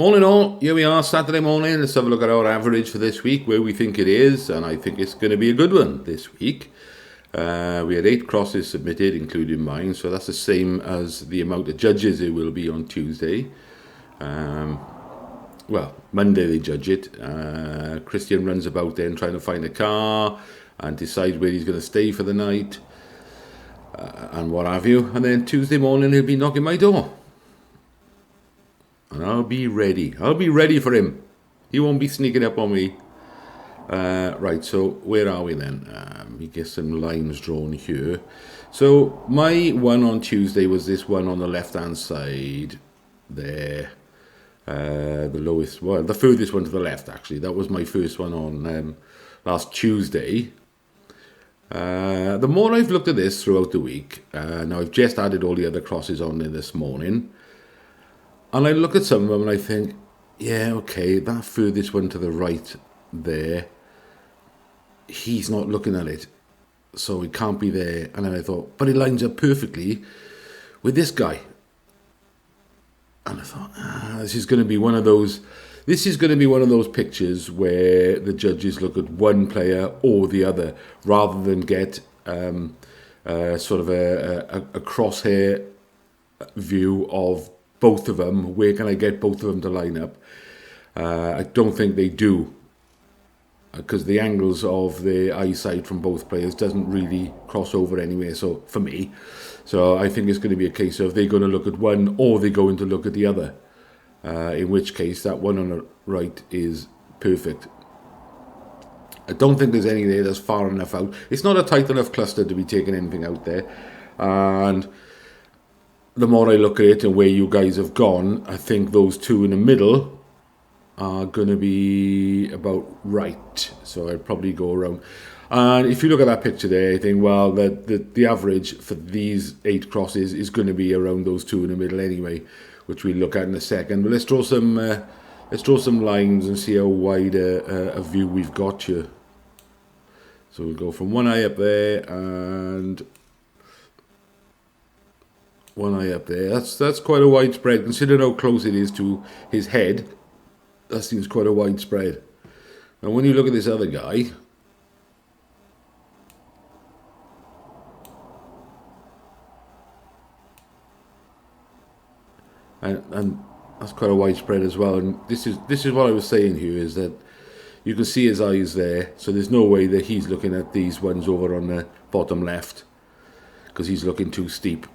Morning all, here we are, Saturday morning. Let's have a look at our average for this week, where we think it is, and I think it's going to be a good one this week. We had 8 crosses submitted, including mine, so that's the same as the amount of judges it will be on Tuesday. Well, Monday they judge it. Christian runs about then trying to find a car and decide where he's going to stay for the night, and what have you. And then Tuesday morning he'll be knocking my door. And I'll be ready. I'll be ready for him. He won't be sneaking up on me. Right, so where are we then? We get some lines drawn here. So my one on Tuesday was this one on the left-hand side there. The lowest, well, the furthest one to the left, actually. That was my first one on last Tuesday. The more I've looked at this throughout the week, now I've just added all the other crosses on there this morning. And I look at some of them and I think, yeah, okay, that furthest one to the right there, he's not looking at it, so it can't be there. And then I thought, but it lines up perfectly with this guy. And I thought, this is going to be one of those pictures where the judges look at one player or the other, rather than get sort of a crosshair view of both of them. Where can I get both of them to line up? I don't think they do, because the angles of the eyesight from both players doesn't really cross over anywhere. So for me, so I think it's going to be a case of they're going to look at one or they're going to look at the other. In which case, that one on the right is perfect. I don't think there's any there that's far enough out. It's not a tight enough cluster to be taking anything out there, and the more I look at it and where you guys have gone, I think those two in the middle are going to be about right. So I'd probably go around. And if you look at that picture there, I think, well, the average for these 8 crosses is going to be around those two in the middle anyway, which we'll look at in a second. But let's draw some lines and see how wide a view we've got here. So we'll go from one eye up there and one eye up there. That's quite a wide spread, considering how close it is to his head. That seems quite a wide spread. Now when you look at this other guy, and that's quite a wide spread as well. And this is what I was saying here, is that you can see his eyes there, so there's no way that he's looking at these ones over on the bottom left, because he's looking too steep.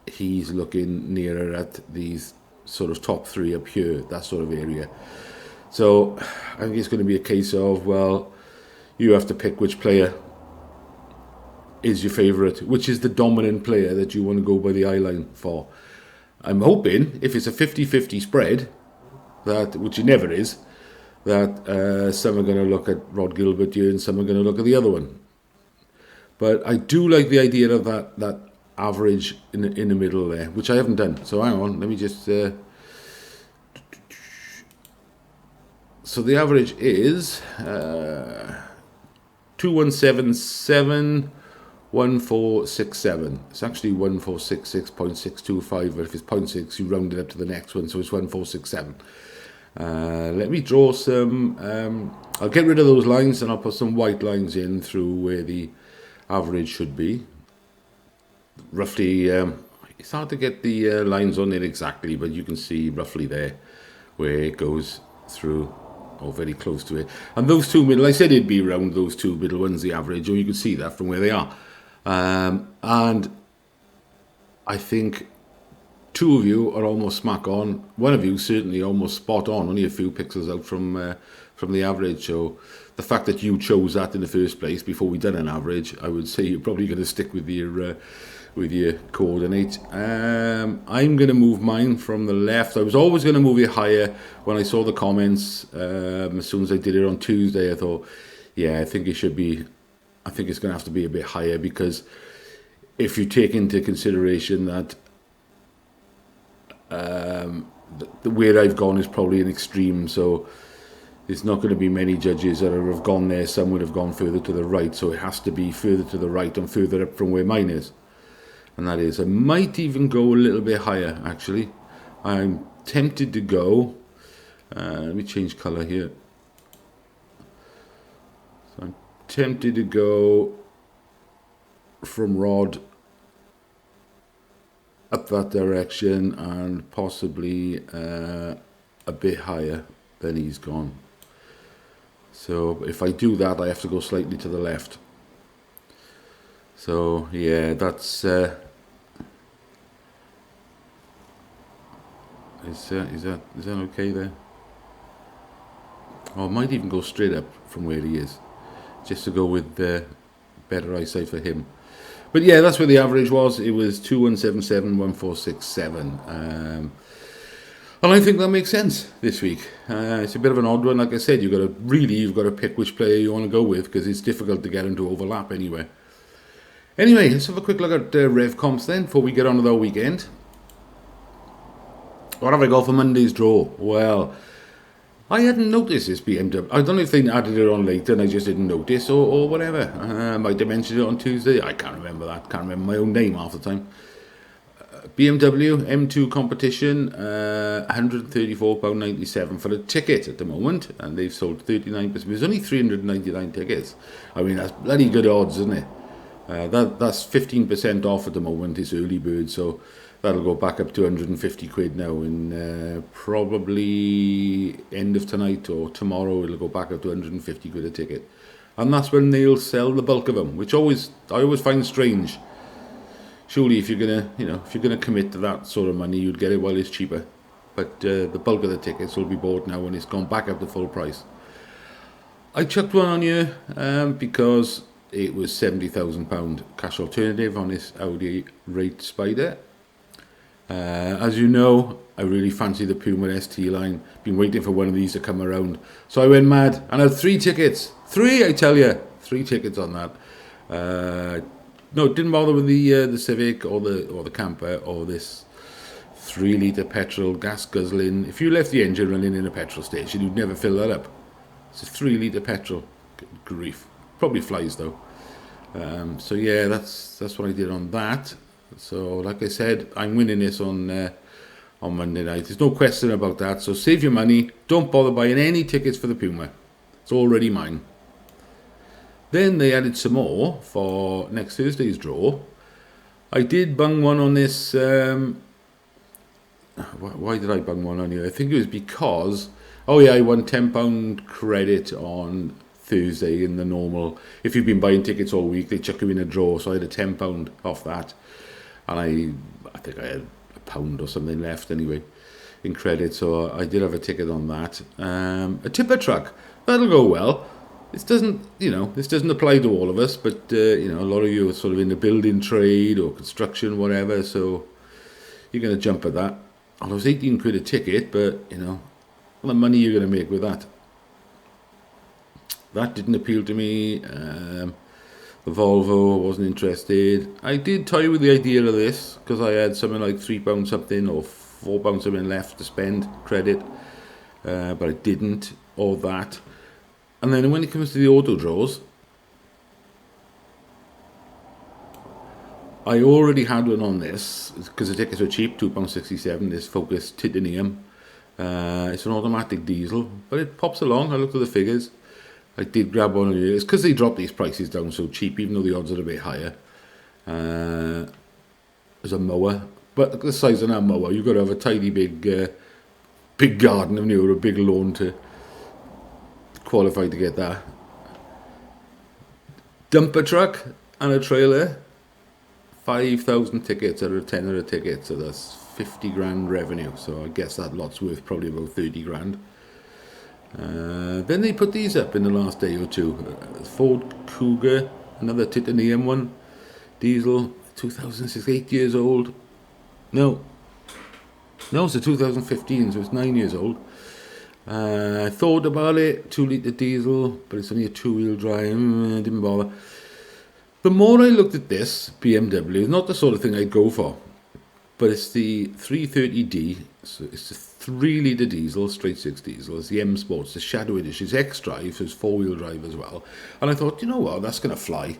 He's looking nearer at these sort of top 3 up here, that sort of area. So I think it's going to be a case of, well, you have to pick which player is your favourite, which is the dominant player that you want to go by the eye line for. I'm hoping, if it's a 50-50 spread, that, which it never is, that some are going to look at Rod Gilbert here and some are going to look at the other one. But I do like the idea of that average in the middle there, which I haven't done. So hang on, let me just... So the average is 2177, 1467. It's actually 1466.625, but if it's 0.6, you round it up to the next one, so it's 1467. Let me draw some... I'll get rid of those lines and I'll put some white lines in through where the average should be. Roughly, it's hard to get the lines on it exactly, but you can see roughly there where it goes through, or very close to it. And those two middle, I said it'd be around those two middle ones, the average, or you can see that from where they are. And I think 2 of you are almost smack on. One of you certainly almost spot on, only a few pixels out from the average. So the fact that you chose that in the first place before we done an average, I would say you're probably going to stick with your coordinate. I'm going to move mine from the left. I was always going to move it higher. When I saw the comments, as soon as I did it on Tuesday, I thought, yeah, I think it's going to have to be a bit higher, because if you take into consideration that the where I've gone is probably an extreme, so there's not going to be many judges that have gone there. Some would have gone further to the right, so it has to be further to the right and further up from where mine is. And that is, I might even go a little bit higher, actually. I'm tempted to go. Let me change colour here. So I'm tempted to go from Rod up that direction and possibly a bit higher than he's gone. So if I do that, I have to go slightly to the left. So yeah, that's is that okay there? Oh, I might even go straight up from where he is, just to go with better eyesight for him. But yeah, that's where the average was. It was 2177, 1467. And I think that makes sense this week. It's a bit of an odd one. Like I said, you've got to pick which player you want to go with, because it's difficult to get them to overlap anyway. Anyway, let's have a quick look at Revcomps then before we get on with our weekend. What have I got for Monday's draw? Well, I hadn't noticed this BMW. I don't know if they added it on later and I just didn't notice or whatever. I might have mentioned it on Tuesday. I can't remember that. Can't remember my own name half the time. BMW M2 competition, £134.97 for a ticket at the moment. And they've sold 39%. There's only 399 tickets. I mean, that's bloody good odds, isn't it? That's 15% off at the moment. It's early bird, so that'll go back up to 150 quid now in probably end of tonight or tomorrow. It'll go back up to 150 quid a ticket, and that's when they'll sell the bulk of them, which I always find strange. Surely, if you're gonna commit to that sort of money, you'd get it while it's cheaper. But the bulk of the tickets will be bought now when it's gone back up to full price. I chucked one on you because it was £70,000 cash alternative on this Audi Rate Spider. As you know, I really fancy the Puma ST line. Been waiting for one of these to come around. So I went mad and I had 3 tickets. 3, I tell you. 3 tickets on that. No, didn't bother with the Civic or the camper or this 3 litre petrol gas guzzling. If you left the engine running in a petrol station, you'd never fill that up. It's a 3 litre petrol. Good grief. Probably flies though. So yeah, that's what I did on that. So like I said, I'm winning this on Monday night. There's no question about that. So save your money. Don't bother buying any tickets for the Puma. It's already mine. Then they added some more for next Thursday's draw. I did bung one on this. Why did I bung one on here? I think it was because, I won £10 credit on Thursday in the normal. If you've been buying tickets all week, they chuck you in a draw. So I had a £10 off that. And I think I had £1 or something left anyway in credit. So I did have a ticket on that. A tipper truck. That'll go well. This doesn't apply to all of us, but a lot of you are sort of in the building trade or construction, whatever, so you're going to jump at that. And it was 18 quid a ticket, but all the money you're going to make with that. That didn't appeal to me. The Volvo, I wasn't interested. I did toy with the idea of this because I had something like £3 something or £4 something left to spend credit, but I didn't, or that. And then when it comes to the auto draws, I already had one on this because the tickets were cheap, £2.67. This Focus Titanium. It's an automatic diesel, but it pops along. I looked at the figures. I did grab one of these. It's because they dropped these prices down so cheap, even though the odds are a bit higher. There's a mower, but the size of that mower, you've got to have a tidy big garden, haven't you, or a big lawn to qualify to get that. Dumper truck and a trailer, 5,000 tickets out of 10 a ticket, so that's 50 grand revenue. So I guess that lot's worth probably about 30 grand. Then they put these up in the last day or two. Ford Cougar, another titanium one, diesel, 2006, 8 years old. No, it's a 2015, so it's 9 years old. I thought about it, 2 litre diesel, but it's only a 2-wheel drive. Didn't bother. The more I looked at this BMW, it's not the sort of thing I'd go for, but it's the 330D. So it's a 3 litre diesel, straight 6 diesel. It's the M Sports, the Shadow Edition. It's X-Drive, so it's 4-wheel drive as well. And I thought, you know what, that's going to fly.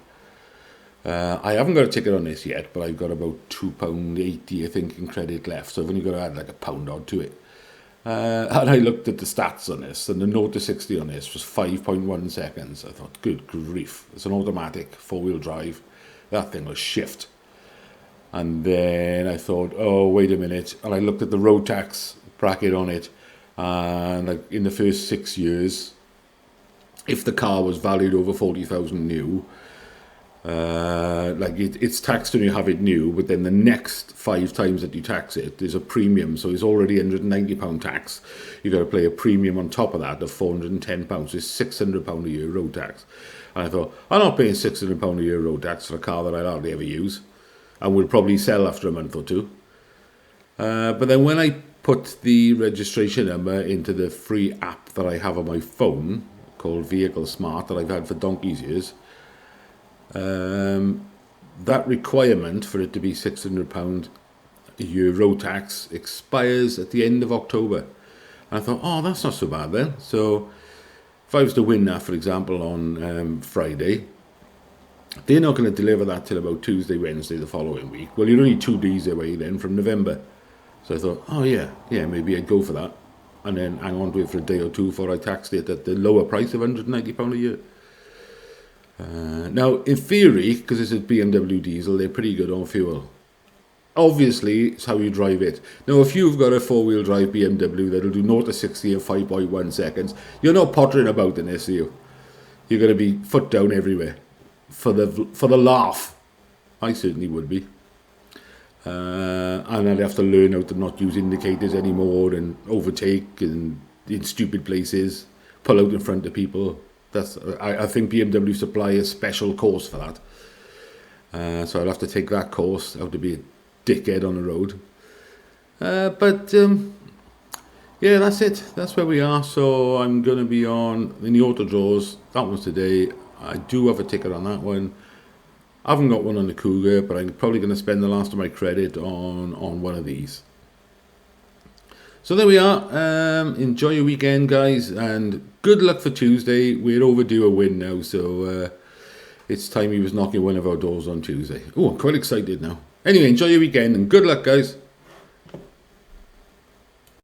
I haven't got a ticket on this yet, but I've got about £2.80, I think, in credit left. So I've only got to add like £1 odd to it. And I looked at the stats on this, and the 0 to 60 on this was 5.1 seconds. I thought, good grief, it's an automatic, four-wheel drive. That thing was shift. And then I thought, oh, wait a minute. And I looked at the road tax bracket on it, and like in the first 6 years, if the car was valued over 40,000 new, it's taxed when you have it new, but then the next 5 times that you tax it, there's a premium. So it's already £190 tax. You've got to pay a premium on top of that of £410. It's £600 a year road tax. And I thought, I'm not paying £600 a year road tax for a car that I hardly ever use, and will probably sell after a month or two. But then when I put the registration number into the free app that I have on my phone called Vehicle Smart that I've had for donkey's years, that requirement for it to be £600 a year road tax expires at the end of October. And I thought, oh, that's not so bad then. So if I was to win that, for example, on Friday, they're not going to deliver that till about Tuesday, Wednesday the following week. Well, you're only 2 days away then from November. So I thought, oh yeah, maybe I'd go for that. And then hang on to it for a day or two before I taxed it at the lower price of £190 a year. Now, in theory, because it's a BMW diesel, they're pretty good on fuel. Obviously, it's how you drive it. Now, if you've got a four-wheel drive BMW that'll do 0 to 60 in 5.1 seconds, you're not pottering about in this, are you? You're going to be foot down everywhere for the laugh. I certainly would be. And I'd have to learn how to not use indicators anymore and overtake and in stupid places, pull out in front of people. I think BMW supply a special course for that. So I'll have to take that course, how to be a dickhead on the road. Yeah, that's it. That's where we are. So I'm going to be in the auto draws. That one's today. I do have a ticket on that one. I haven't got one on the Cougar, but I'm probably going to spend the last of my credit on one of these. So there we are. Enjoy your weekend, guys, and good luck for Tuesday. We're overdue a win now, so it's time he was knocking one of our doors on Tuesday. Oh, I'm quite excited now. Anyway, enjoy your weekend and good luck, guys.